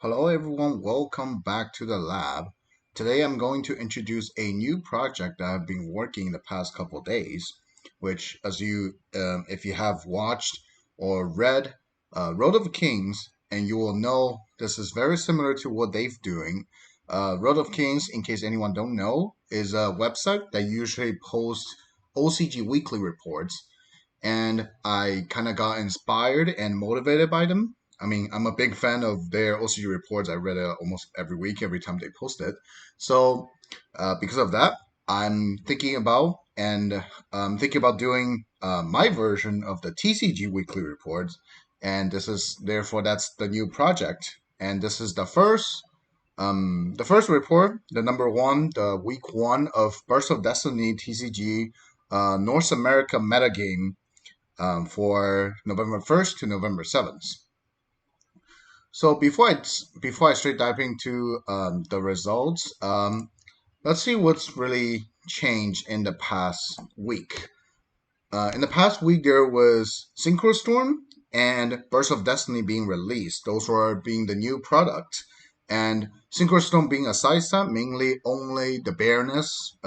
Hello everyone, welcome back to the lab. Today I'm going to introduce a new project that I've been working the past couple days, which if you have watched or read Road of Kings, and you will know this is very similar to what they've doing. Road of Kings, in case anyone don't know, is a website that usually posts OCG weekly reports, and I kind of got inspired and motivated by them. I mean, I'm a big fan of their OCG reports. I read it almost every week, every time they post it. So, because of that, I'm thinking about doing my version of the TCG weekly reports, and this is therefore that's the new project. And this is the first report, the number one, the week one of Burst of Destiny TCG North America Metagame for November 1st to November 7th. So before I straight dive into the results, let's see what's really changed in the past week. In the past week, there was Synchro Storm and Burst of Destiny being released. Those were being the new product. And Synchro Storm being a side set, mainly only the Baroness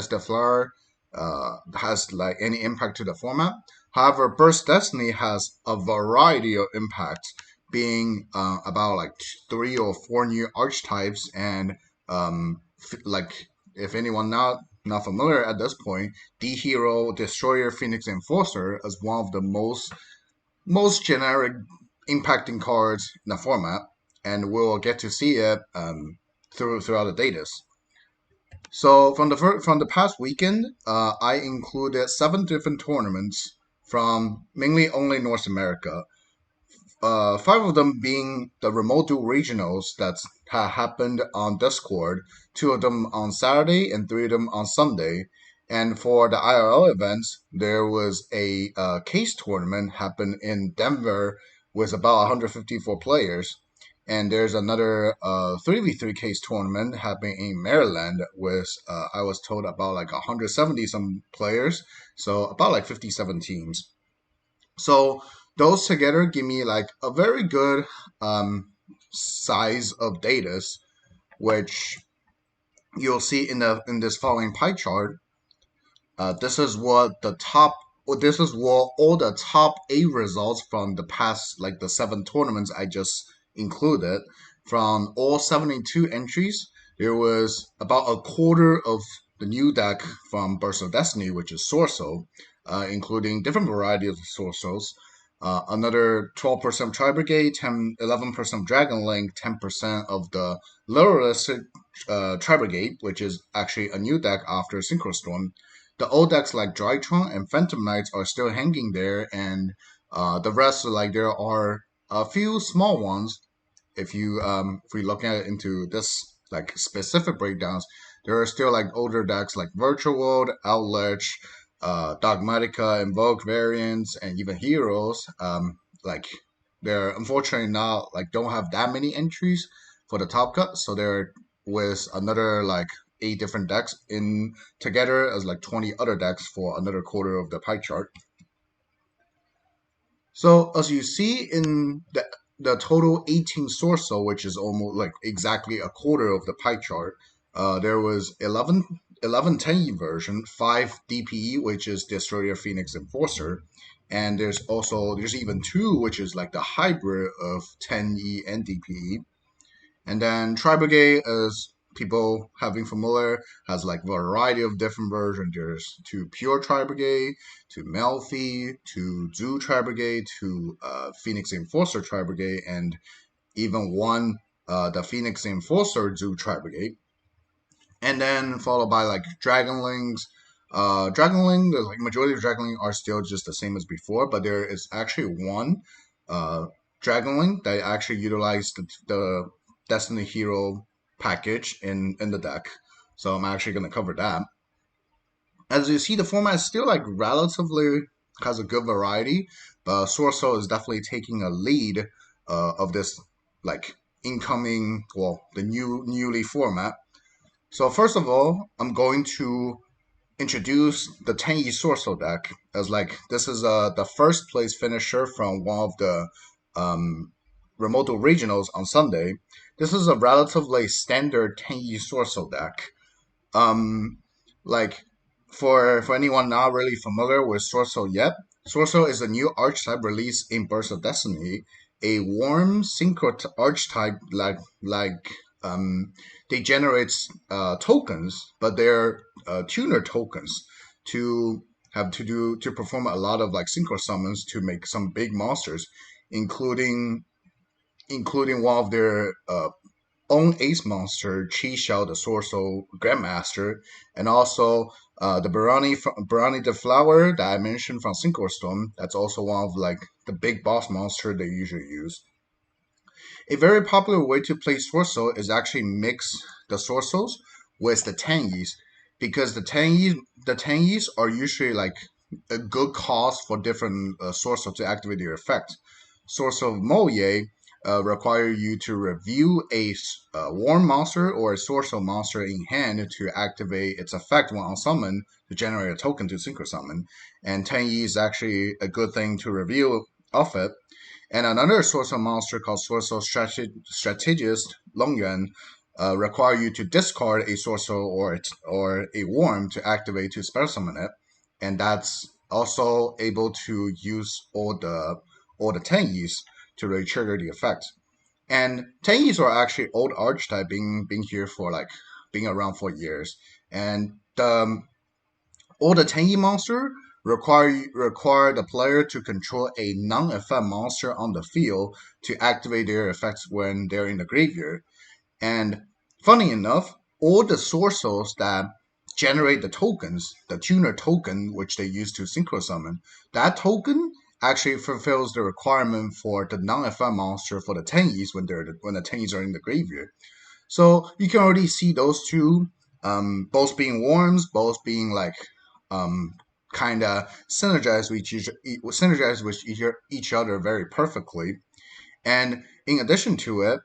de Fleur, has like any impact to the format. However, Burst Destiny has a variety of impacts, being about like three or four new archetypes, and like if anyone not familiar at this point, D Hero, Destroyer, Phoenix Enforcer as one of the most generic impacting cards in the format, and we'll get to see it throughout the datas. So from the past weekend, I included seven different tournaments from mainly only North America. Five of them being the remote duel regionals that happened on Discord, two of them on Saturday and three of them on Sunday. And for the IRL events, there was a case tournament happened in Denver with about 154 players. And there's another 3v3 case tournament happening in Maryland with, I was told, about like 170 some players. So about like 57 teams. So those together give me like a very good size of datas, which you'll see in this following pie chart. This is what the top. This is what all the top eight results from the past, like the seven tournaments I just included. From all 72 entries, there was about a quarter of the new deck from Burst of Destiny, which is Sorcerer, including different varieties of Sorcerers. Another 12% Tri Brigade, 11% Dragon Link, 10% of the Literalistic Tri Brigade, which is actually a new deck after Synchro Storm. The old decks like Drytron and Phantom Knights are still hanging there, and the rest, like there are a few small ones. If we look at it into this like specific breakdowns, there are still like older decks like Virtual World, Outledge, Dogmatica, Invoke variants, and even Heroes. Like they're unfortunately not like don't have that many entries for the top cut, so they're with another like eight different decks in together as like 20 other decks for another quarter of the pie chart. So as you see in the total 18 Sorcerer, which is almost like exactly a quarter of the pie chart, there was 11 10E version, 5 DPE, which is Destroyer, Phoenix, Enforcer, and there's even two, which is like the hybrid of 10E and DPE. And then Tri Brigade, as people have been familiar, has like variety of different versions. There's two pure Tri Brigade, two Melfi, two Zoo Tri Brigade, two Phoenix Enforcer Tri Brigade, and even one the Phoenix Enforcer Zoo Tri Brigade. And then followed by like Dragon Links. Dragon Link, the like majority of Dragon Link are still just the same as before, but there is actually one uh, Dragon Link that actually utilized the Destiny Hero package in the deck. So I'm actually going to cover that. As you see, the format is still like relatively has a good variety, but Sorcerer is definitely taking a lead of this like incoming, well, the newly format. So first of all, I'm going to introduce the Tangy Sorcerer deck as like this is the first place finisher from one of the um, Remoto Regionals on Sunday. This is a relatively standard Tangy Sorcerer deck. Um, like for anyone not really familiar with Sorcerer yet, Sorcerer is a new archetype released in Burst of Destiny, a warm synchro archetype um they generate tokens, but they're tuner tokens to to perform a lot of like synchro summons to make some big monsters, including one of their own ace monster, Chi Xiao, the Sorcerer Grandmaster, and also Barani the Flower that I mentioned from Synchro Storm. That's also one of like the big boss monster they usually use. A very popular way to play Sorcerer is actually mix the Sorcerers with the Tangies, because the Tangies are usually like a good cause for different Sorcerer to activate their effect. Source of Moye require you to review a warm monster or a sorcerer monster in hand to activate its effect when on summon to generate a token to synchro summon. And Tenyi is actually a good thing to review of it. And another sorcerer monster called Sorcerer Strategist Longyuan require you to discard a sorcerer or a worm to activate to spell summon it, and that's also able to use all the Tengyis to really trigger the effect. And Tengyis are actually old archetype, being here for like being around for years, and all the Tangy monster require the player to control a non-effect monster on the field to activate their effects when they're in the graveyard. And funny enough, all the sorcerers that generate the tokens, the tuner token, which they use to synchro summon, that token actually fulfills the requirement for the non-effect monster for the Tengies when the Tengies are in the graveyard. So you can already see those two, both being worms, both being like um, kind of synergize with each other very perfectly. And in addition to it,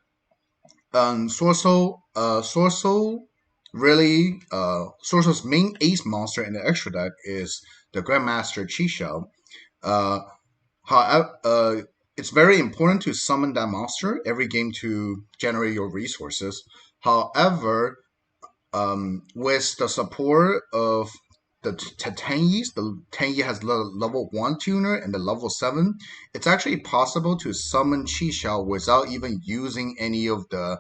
Sorso's main ace monster in the extra deck is the Grandmaster Chisha. Uh, however, it's very important to summon that monster every game to generate your resources. However, with the support of the Tanyis, the Tanyi has level 1 tuner and the level 7, it's actually possible to summon Chisha without even using any of the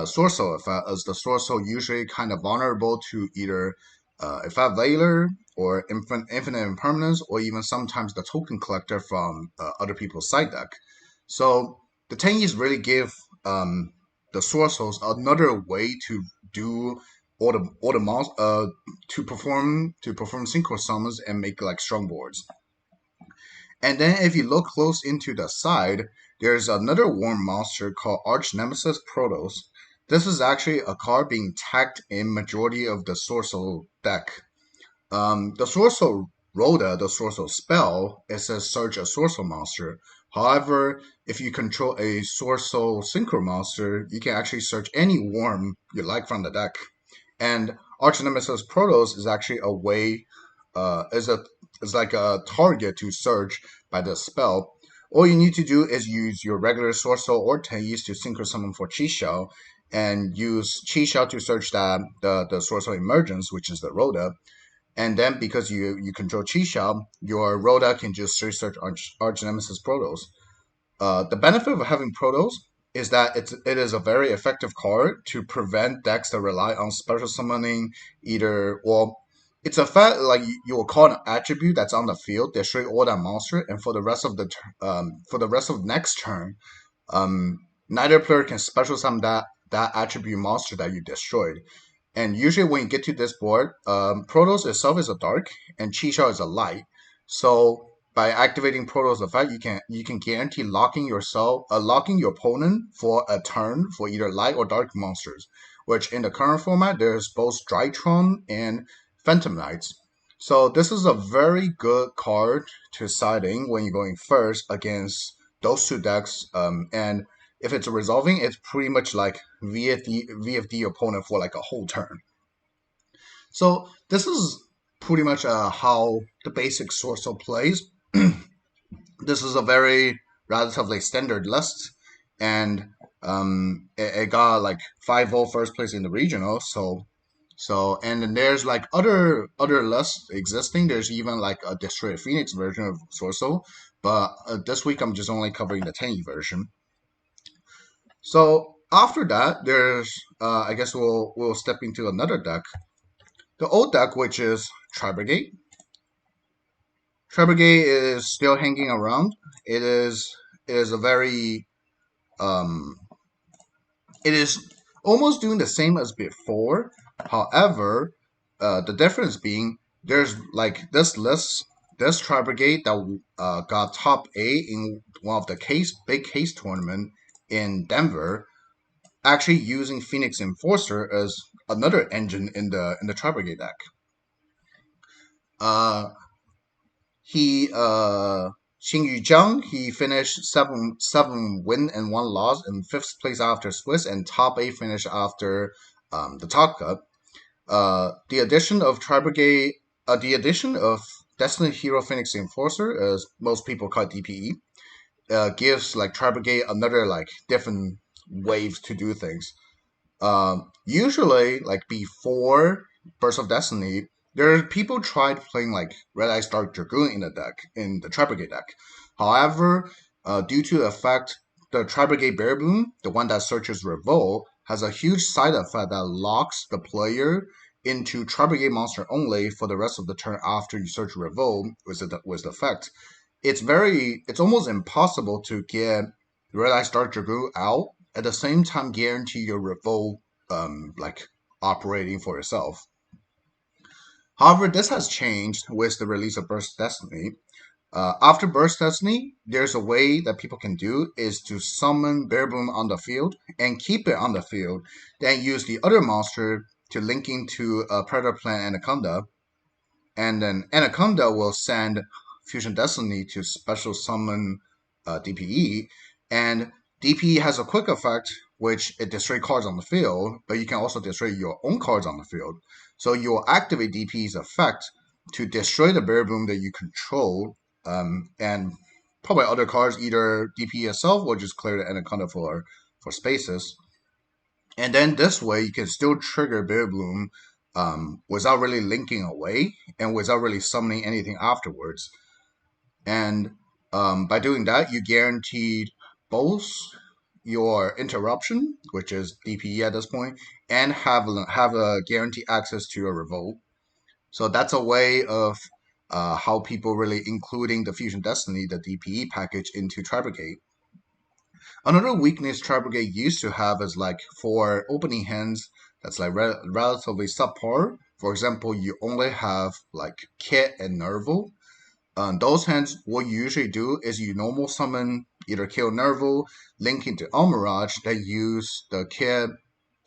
Sorcerer effect, as the Sorcerer usually kind of vulnerable to either effect Veiler or infinite impermanence, or even sometimes the token collector from other people's side deck. So the Tangis really give the Sorcerers another way to do all the to perform synchro summons and make like strong boards. And then if you look close into the side, there's another warm monster called Arch Nemesis Protos. This is actually a card being tagged in majority of the Sorcerer deck. The Sorcerer Rhoda, the Sorcerer spell, it says search a Sorcerer monster. However, if you control a Sorcerer Synchro monster, you can actually search any worm you like from the deck. And Arch Nemesis Protos is actually a way, is like a target to search by the spell. All you need to do is use your regular Sorcerer or Tenyi to synchro summon for Chi and use Chi to search the Sorcerer Emergence, which is the Rhoda. And then because you control Chi your Rhoda can just search Arch Nemesis Protos. The benefit of having Protos is that it is a very effective card to prevent decks that rely on special summoning either well it's a fact like you will call an attribute that's on the field, destroy all that monster, and for the rest of for the rest of next turn, neither player can special summon that attribute monster that you destroyed. And usually when you get to this board, Protos itself is a dark and Chisha is a light. So by activating Protos effect, you can guarantee locking your opponent for a turn for either light or dark monsters. Which in the current format, there's both Drytron and Phantom Knights. So this is a very good card to siding when you're going first against those two decks. And if it's resolving, it's pretty much like VFD opponent for like a whole turn. So this is pretty much how the basic Sorcerer plays. This is a very relatively standard list, and it got like 5-0 first place in the regional. And then there's like other lists existing. There's even like a Destroyer Phoenix version of Sorcerer, but this week I'm just only covering the Tangy version. So after that, there's I guess we'll step into another deck, the old deck, which is Brigade. Brigade is still hanging around. It is a very um it is almost doing the same as before. However, the difference being there's like this Tri Brigade that got top A in one of the big case tournament in Denver, actually using Phoenix Enforcer as another engine in the Tri Brigade deck. Uh, he Xing Yujiang, he finished seven win and one loss in fifth place after Swiss, and top eight finish after the Top Cup. The addition of Tri-Brigade, the addition of Destiny Hero Phoenix Enforcer, as most people call it DPE, gives like Tri-Brigade another like different waves to do things. Usually, like before Burst of Destiny, there are people tried playing like Red Eye Dark Dragoon in the deck, in the Tri Brigade deck. However, due to the fact the Tri Brigade Bear Boom, the one that searches Revolt, has a huge side effect that locks the player into Tri Brigade monster only for the rest of the turn after you search Revolt with the effect. It's almost impossible to get Red Eye Dark Dragoon out at the same time guarantee your revolt like operating for itself. However, this has changed with the release of Burst Destiny. After Burst Destiny, there's a way that people can do is to summon Bearboom on the field and keep it on the field, then use the other monster to link into Predator Plant Anaconda, and then Anaconda will send Fusion Destiny to special summon DPE, and DPE has a quick effect which it destroys cards on the field, but you can also destroy your own cards on the field. So you will activate DPE's effect to destroy the Bear Boom that you control, and probably other cards, either DPE itself or just clear the Anaconda for spaces. And then this way, you can still trigger Bear Bloom without really linking away and without really summoning anything afterwards. And by doing that, you guaranteed both your interruption, which is DPE at this point, and have a guaranteed access to your revolt. So that's a way of how people really including the Fusion Destiny, the DPE package, into Tri-Brigade. Another weakness Tri-Brigade used to have is like for opening hands that's like relatively subpar. For example, you only have like Kit and Nerval. Those hands, what you usually do is you normal summon either kill Nerval, link into Almirage, then use the Kit,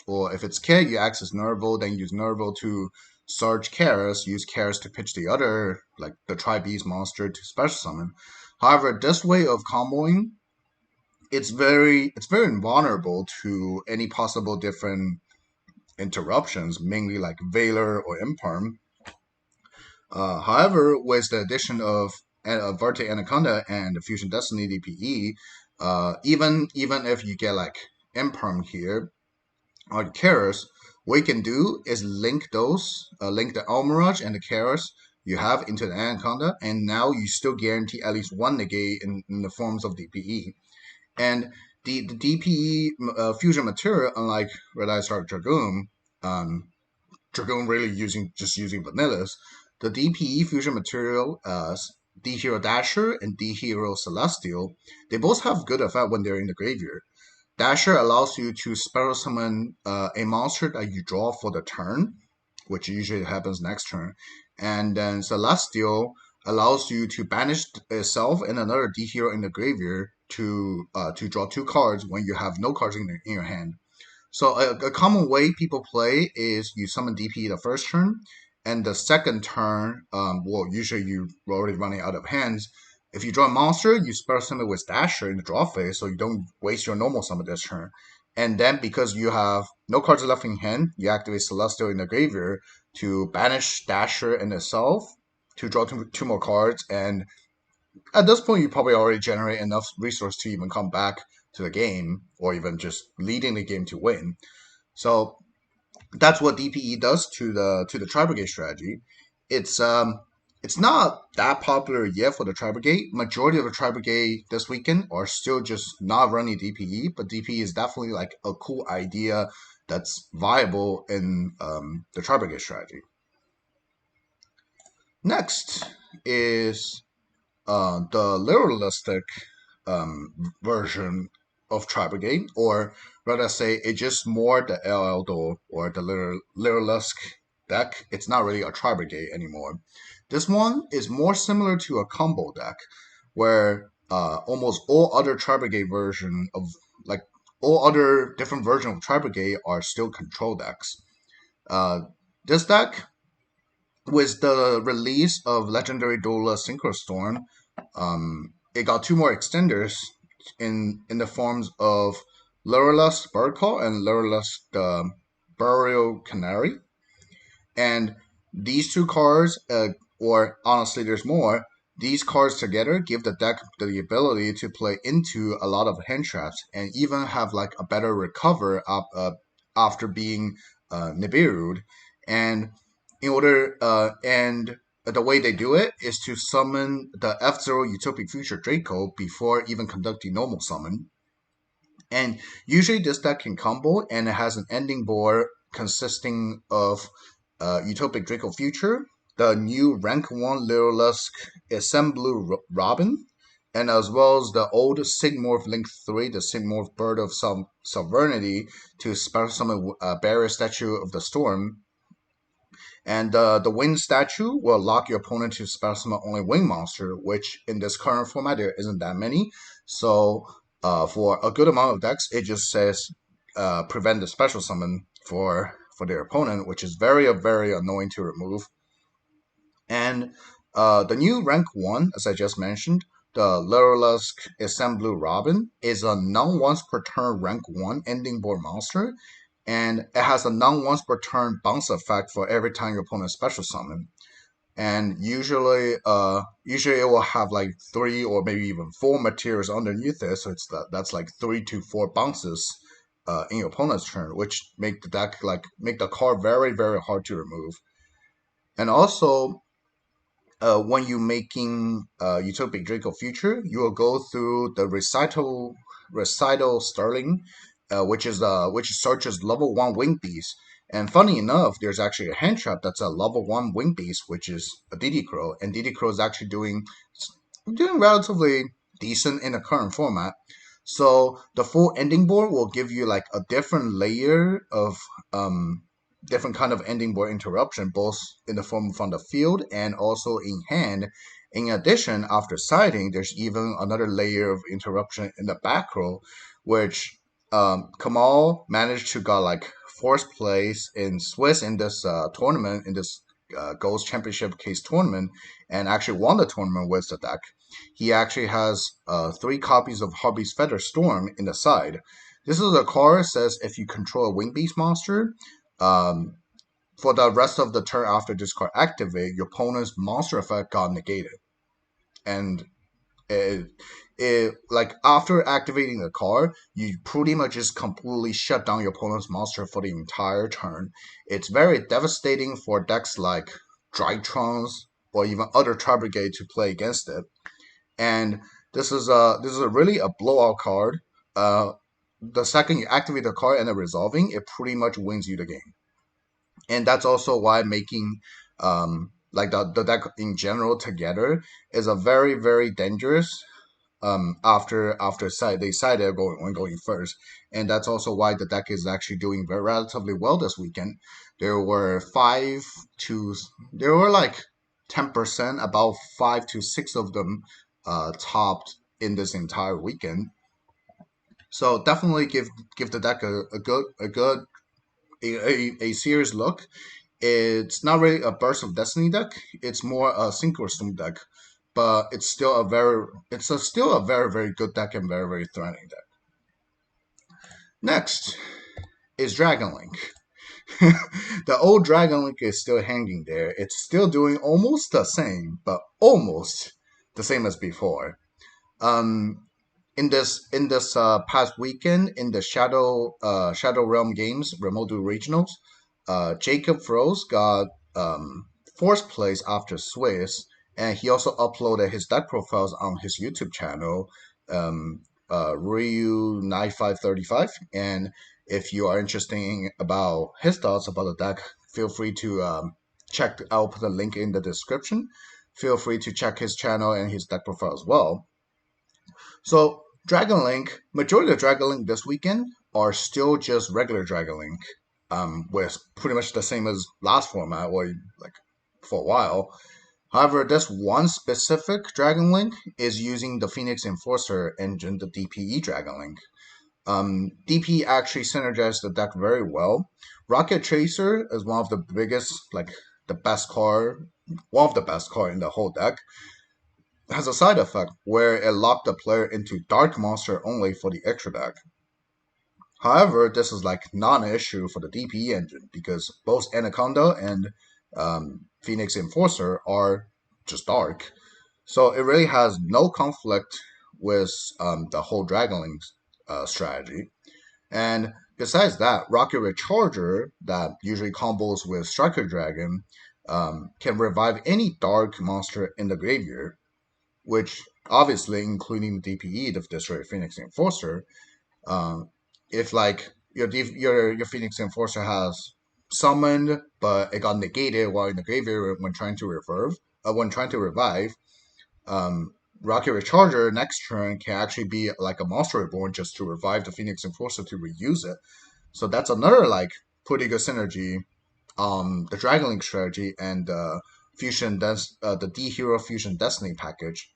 or if it's Kit, you access Nerval, then use Nerval to search Karis, use Karis to pitch the other, like the Tri-Beast monster to special summon. However, this way of comboing, it's very invulnerable to any possible different interruptions, mainly like Valor or Imperm. However, with the addition of Verte Anaconda and the Fusion Destiny DPE, even if you get like Imperm here or the Karis, what you can do is link link the Almirage and the Karis you have into the Anaconda, and now you still guarantee at least one negate in the forms of DPE. And the DPE fusion material, unlike Red Eye Dark Dragoon, Dragoon really using vanillas, the DPE fusion material, D Hero Dasher and D Hero Celestial, they both have good effect when they're in the graveyard. Dasher allows you to special summon a monster that you draw for the turn, which usually happens next turn. And then Celestial allows you to banish itself and another D hero in the graveyard to draw two cards when you have no cards in your hand. So a common way people play is you summon DP the first turn, and the second turn, well, usually you're already running out of hands. If you draw a monster, you spell summon with Dasher in the draw phase, so you don't waste your normal summon this turn. And then because you have no cards left in hand, you activate Celestial in the graveyard to banish Dasher and itself to draw two more cards. And at this point, you probably already generate enough resource to even come back to the game, or even just leading the game to win. So that's what DPE does to the Tri Brigade strategy. It's it's not that popular yet for the Tri Brigade. Majority of the Tri Brigade this weekend are still just not running DPE, but DPE is definitely like a cool idea that's viable in the Tri Brigade strategy. Next is the literalistic version of Tri Brigade, or rather say it's just more the LL Door or the literalistic deck. It's not really a Tri Brigade anymore. This one is more similar to a combo deck, where almost all other Tri Brigade version of like all other different versions of Tri Brigade are still control decks. Uh, this deck, with the release of Legendary Duelist Synchro Storm, it got two more extenders in the forms of Lurelust Birdcall and Lurelust Burial Canary. And these two cards, or honestly, there's more. These cards together give the deck the ability to play into a lot of hand traps and even have like a better recover after being Nibiru'd. And in order, and the way they do it is to summon the F-Zero Utopic Future Draco before even conducting normal summon. And usually this deck can combo, and it has an ending board consisting of Utopic Draco Future, the new rank 1 Lyrilisk Assemblu Robin, and as well as the old Sigmorph Link 3, the Sigmorph Bird of Sovereignty, to special summon Barrier Statue of the Storm. And the wing statue will lock your opponent to special summon only wing monster, which in this current format there isn't that many. So for a good amount of decks, it just says prevent the special summon for their opponent, which is very annoying to remove. And the new rank 1, as I just mentioned, the Lurelisk Assemblu Robin, is a non once per turn rank 1 ending board monster, and it has a non once per turn bounce effect for every time your opponent special summon. And usually it will have like 3 or maybe even 4 materials underneath it, so that's like 3 to 4 bounces in your opponent's turn, which make the deck make the card very hard to remove. And also, when you're making Utopic Draco Future, you will go through the Recital Sterling, which searches level 1 Wing Beast. And funny enough, there's actually a hand trap that's a level 1 Wing Beast, which is a DD Crow, and DD Crow is actually doing relatively decent in the current format. So the full ending board will give you like a different layer of different kind of ending board interruption, both in the form from the field and also in hand. In addition, after siding, there's even another layer of interruption in the back row, which Kamal managed to got like fourth place in Swiss in this tournament, in this Ghost Championship case tournament, and actually won the tournament with the deck. He actually has 3 copies of Harvey's Feather Storm in the side. This is a card that says if you control a Wing Beast monster, for the rest of the turn after this card activate, your opponent's monster effect got negated. And like after activating the card, you pretty much just completely shut down your opponent's monster for the entire turn. It's very devastating for decks like Drytrons or even other Tri Brigade to play against it. And this is a really a blowout card. The second you activate the card and then resolving, it pretty much wins you the game. And that's also why making like the deck in general together is a very dangerous after they decided going first. And that's also why the deck is actually doing relatively well this weekend. There were like 10%, about 5 to 6 of them topped in this entire weekend. So definitely give the deck a serious look. It's not really a Burst of Destiny deck. It's more a Synchro Storm deck, but it's still still a very good deck and very threatening deck. Next is Dragon Link. The old Dragon Link is still hanging there. It's still doing almost the same, but almost the same as before. Um, in this past weekend in the Shadow Realm Games Remote Duel Regionals, Jacob Froze got fourth place after Swiss, and he also uploaded his deck profiles on his YouTube channel, um, Ryu 9535. And if you are interested about his thoughts about the deck, feel free to check. I'll put a link in the description. Feel free to check his channel and his deck profile as well. So Dragon Link, majority of Dragon Link this weekend are still just regular Dragon Link, with pretty much the same as last format or like for a while. However, this one specific Dragon Link is using the Phoenix Enforcer engine, the DPE Dragon Link. DP actually synergized the deck very well. Rocket Tracer is one of the biggest, like the best card, one of the best card in the whole deck. Has a side effect where it locked the player into Dark Monster only for the extra deck. However, this is like not an issue for the DPE engine because both Anaconda and Phoenix Enforcer are just dark. So it really has no conflict with the whole Dragon Link strategy. And besides that, Rocket Recharger, that usually combos with Striker Dragon, can revive any dark monster in the graveyard, which obviously including the DPE, the Destroyer Phoenix Enforcer. Um, if like your Phoenix Enforcer has summoned, but it got negated while in the graveyard when trying to revive, um, Rocket Recharger next turn can actually be like a Monster Reborn just to revive the Phoenix Enforcer to reuse it. So that's another like pretty good synergy the Dragon Link strategy and the D Hero Fusion Destiny package.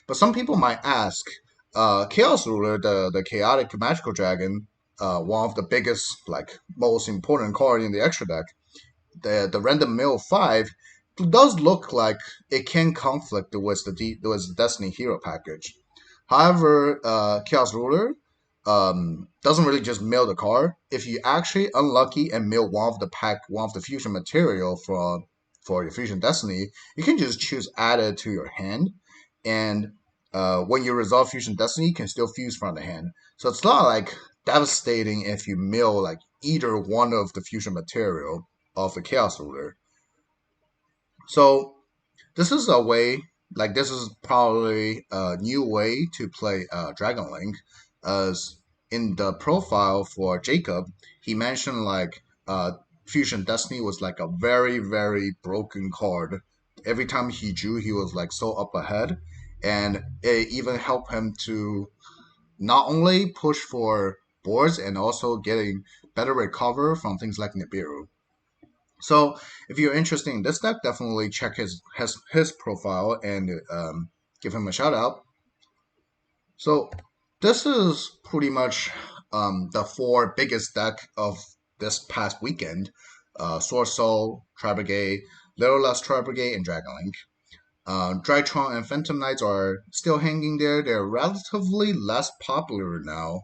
But some people might ask, Chaos Ruler, the chaotic magical dragon, one of the biggest, like most important card in the extra deck, the random mill 5 does look like it can conflict with the Destiny Hero package. However, Chaos Ruler doesn't really just mill the card. If you actually unlucky and mill one of the fusion material for your fusion destiny, you can just choose add it to your hand, and when you resolve fusion destiny, you can still fuse from the hand. So it's not like devastating if you mill like either one of the fusion material of the chaos ruler. So this is a way, like this is probably a new way to play Dragon Link, as in the profile for Jacob, he mentioned like Fusion Destiny was like a very very broken card. Every time he drew, he was like so up ahead, and it even helped him to not only push for boards and also getting better recover from things like Nibiru. So if you're interested in this deck, definitely check his profile and give him a shout out. So this is pretty much the four biggest deck of this past weekend: Sword Soul, Brigade, Little Less Brigade, and Dragon Link. Drytron and Phantom Knights are still hanging there. They're relatively less popular now.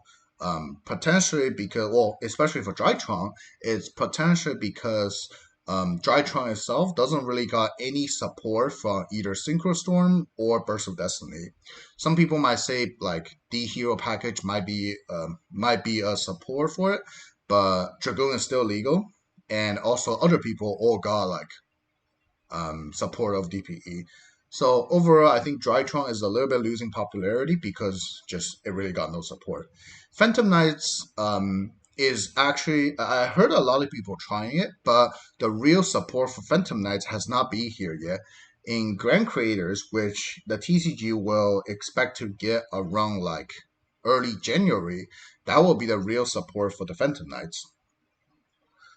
Potentially because, well, especially for Drytron, it's potentially because Drytron itself doesn't really got any support from either Synchro Storm or Burst of Destiny. Some people might say like the hero package might be a support for it, but Dragoon is still legal, and also other people all got like support of DPE. So overall, I think Drytron is a little bit losing popularity because just it really got no support. Phantom Knights is actually I heard a lot of people trying it, but the real support for Phantom Knights has not been here yet. In Grand Creators, which the TCG will expect to get around like early January, that will be the real support for the Phantom Knights.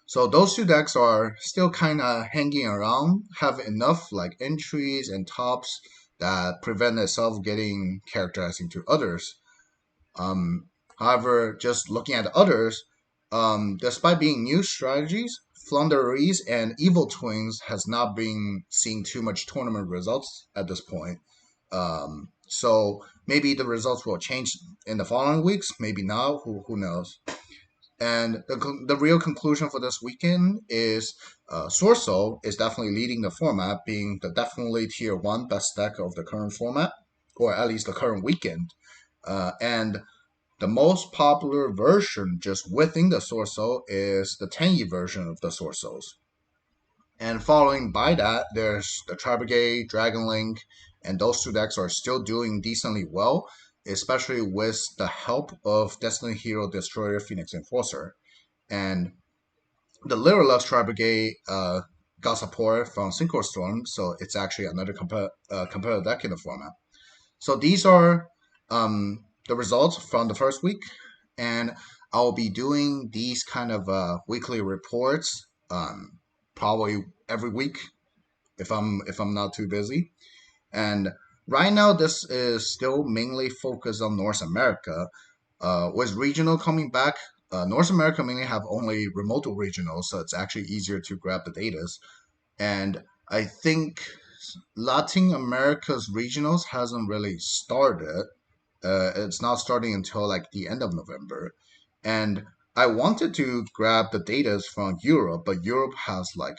So those two decks are still kind of hanging around, have enough like entries and tops that prevent itself getting characterized into others. Um, However, just looking at others, despite being new strategies, Flunderies and Evil Twins has not been seeing too much tournament results at this point. So maybe the results will change in the following weeks, maybe now, who knows. And the real conclusion for this weekend is Sorso is definitely leading the format, being the definitely tier one best deck of the current format, or at least the current weekend. And the most popular version just within the Source Soul is the Tangy version of the Source Souls. And following by that, there's the Brigade, Dragon Link, and those two decks are still doing decently well, especially with the help of Destiny Hero Destroyer Phoenix Enforcer. And the Lyra Lux Brigade got support from Synchro Storm, so it's actually another competitive deck in the format. So these are the results from the first week, and I'll be doing these kind of weekly reports probably every week if I'm not too busy. And right now, this is still mainly focused on North America. With regional coming back, North America mainly have only remote regionals, so it's actually easier to grab the datas. And I think Latin America's regionals hasn't really started. It's not starting until like the end of November. And I wanted to grab the data from Europe, but Europe has like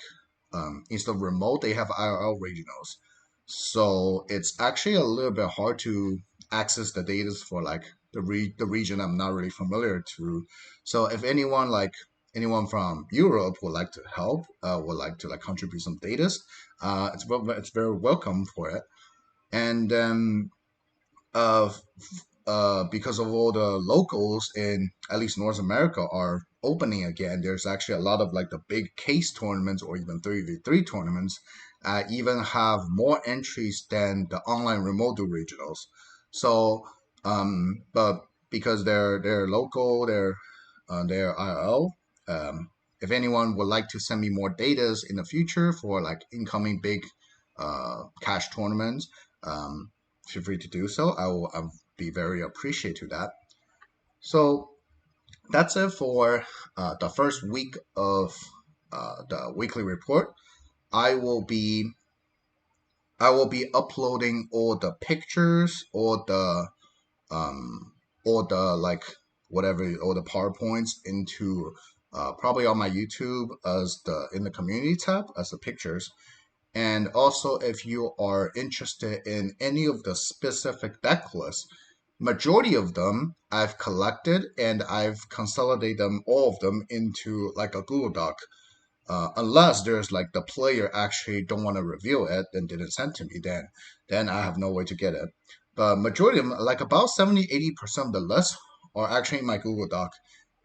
instead of remote, they have IRL regionals. So it's actually a little bit hard to access the data for like the region I'm not really familiar to. So if anyone from Europe would like to help, would like to like contribute some data, it's very welcome for it. And uh, because of all the locals in at least North America are opening again, there's actually a lot of like the big case tournaments or even 3v3 tournaments even have more entries than the online remote regionals. So, but because they're local, they're IRL. If anyone would like to send me more datas in the future for like incoming big cash tournaments, feel free to do so. I'll be very appreciative to that. So that's it for the first week of the weekly report. I will be I will be uploading all the pictures, um, all the like whatever, all the PowerPoints into probably on my YouTube as the in the community tab as the pictures. And also, if you are interested in any of the specific deck lists, majority of them I've collected and I've consolidated them all of them into like a Google Doc. Unless there's like the player actually don't want to reveal it and didn't send to me, then I have no way to get it. But majority of them, like about 70-80% of the lists are actually in my Google Doc,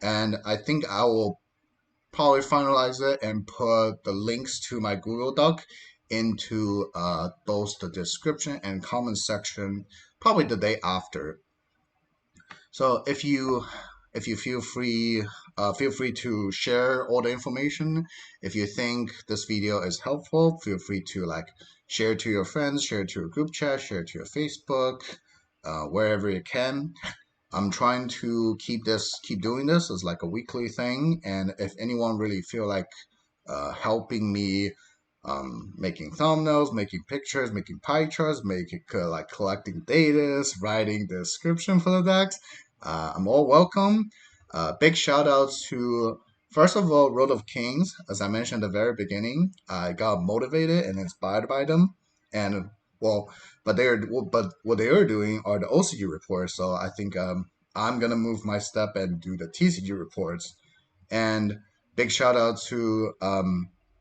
and I think I will probably finalize it and put the links to my Google Doc into both the description and comment section probably the day after. So if you feel free to share all the information. If you think this video is helpful, feel free to like share it to your friends, share it to your group chat, share it to your Facebook, wherever you can. I'm trying to keep doing this as like a weekly thing, and if anyone really feel like helping me, making thumbnails, making pictures, making pie charts, making like collecting data, writing the description for the decks, I'm all welcome. Big shout outs to first of all Road of Kings. As I mentioned at the very beginning, I got motivated and inspired by them, and well, but what they are doing are the OCG reports. So I think I'm gonna move my step and do the TCG reports. And big shout out to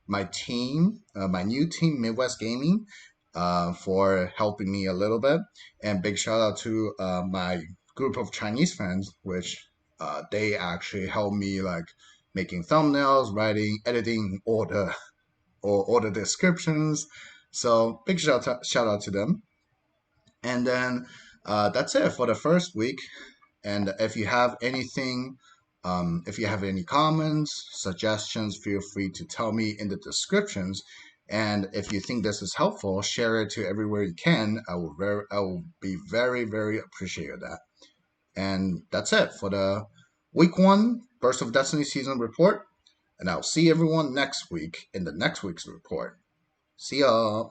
my team, my new team, Midwest Gaming, for helping me a little bit. And big shout out to my group of Chinese friends, which they actually helped me like making thumbnails, writing, editing all the descriptions. So big shout out to them. And then that's it for the first week. And if you have anything, if you have any comments, suggestions, feel free to tell me in the descriptions. And if you think this is helpful, share it to everywhere you can. I will be very, very appreciative of that. And that's it for the week one Burst of Destiny season report. And I'll see everyone next week in the next week's report. See ya.